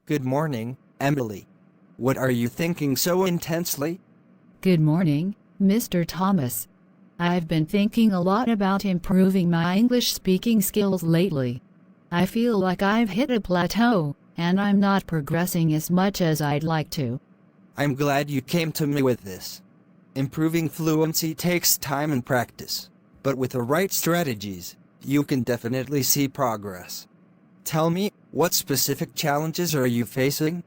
Good morning, Emily. What are you thinking so intensely? Good morning, Mr. Thomas. I've been thinking a lot about improving my English speaking skills lately. I feel like I've hit a plateau, and I'm not progressing as much as I'd like to. I'm glad you came to me with this. Improving fluency takes time and practice, but with the right strategies, you can definitely see progress. Tell me, what specific challenges are you facing?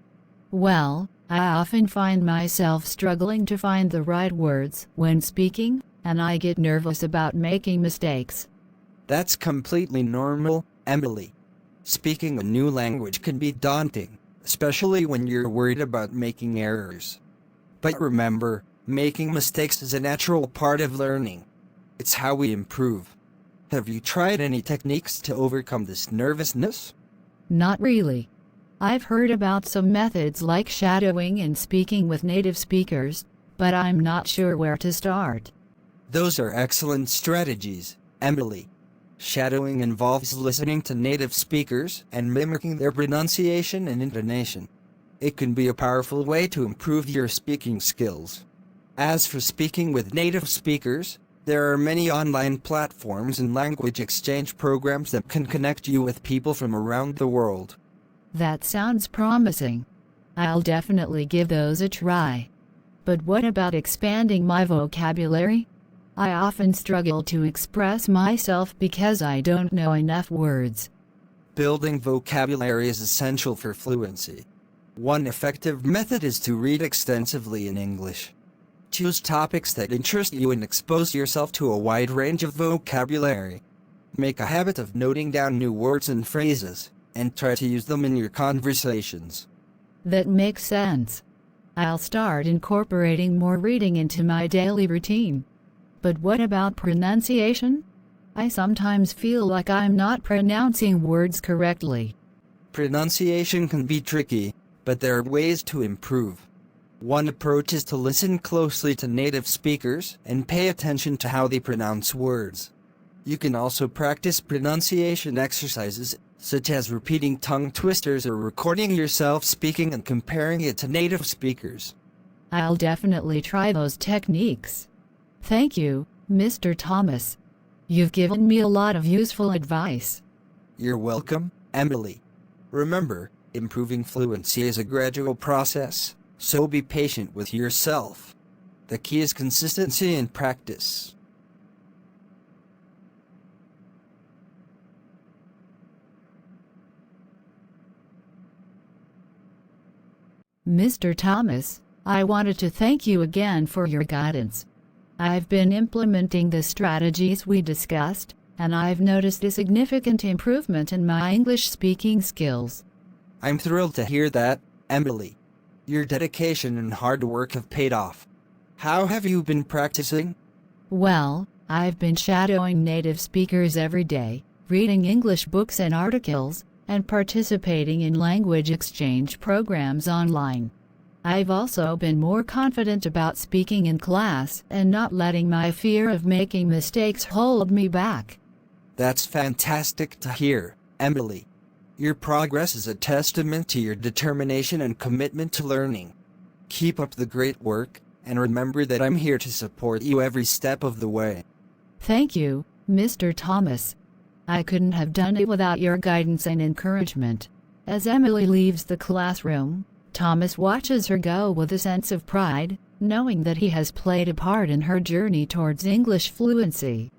Well, I often find myself struggling to find the right words when speaking, and I get nervous about making mistakes. That's completely normal, Emily. Speaking a new language can be daunting, especially when you're worried about making errors. But remember, making mistakes is a natural part of learning. It's how we improve. Have you tried any techniques to overcome this nervousness? Not really. I've heard about some methods like shadowing and speaking with native speakers, but I'm not sure where to start. Those are excellent strategies, Emily. Shadowing involves listening to native speakers and mimicking their pronunciation and intonation. It can be a powerful way to improve your speaking skills. As for speaking with native speakers, there are many online platforms and language exchange programs that can connect you with people from around the world. That sounds promising. I'll definitely give those a try. But what about expanding my vocabulary? I often struggle to express myself because I don't know enough words. Building vocabulary is essential for fluency. One effective method is to read extensively in English. Choose topics that interest you and expose yourself to a wide range of vocabulary. Make a habit of noting down new words and phrases, and try to use them in your conversations. That makes sense. I'll start incorporating more reading into my daily routine. But what about pronunciation? I sometimes feel like I'm not pronouncing words correctly. Pronunciation can be tricky, but there are ways to improve. One approach is to listen closely to native speakers and pay attention to how they pronounce words. You can also practice pronunciation exercises, such as repeating tongue twisters or recording yourself speaking and comparing it to native speakers. I'll definitely try those techniques. Thank you, Mr. Thomas. You've given me a lot of useful advice. You're welcome, Emily. Remember, improving fluency is a gradual process, so be patient with yourself. The key is consistency and practice. Mr. Thomas, I wanted to thank you again for your guidance. I've been implementing the strategies we discussed, and I've noticed a significant improvement in my English speaking skills. I'm thrilled to hear that, Emily. Your dedication and hard work have paid off. How have you been practicing? Well, I've been shadowing native speakers every day, reading English books and articles, and participating in language exchange programs online. I've also been more confident about speaking in class and not letting my fear of making mistakes hold me back. That's fantastic to hear, Emily. Your progress is a testament to your determination and commitment to learning. Keep up the great work, and remember that I'm here to support you every step of the way. Thank you, Mr. Thomas. I couldn't have done it without your guidance and encouragement. As Emily leaves the classroom, Thomas watches her go with a sense of pride, knowing that he has played a part in her journey towards English fluency.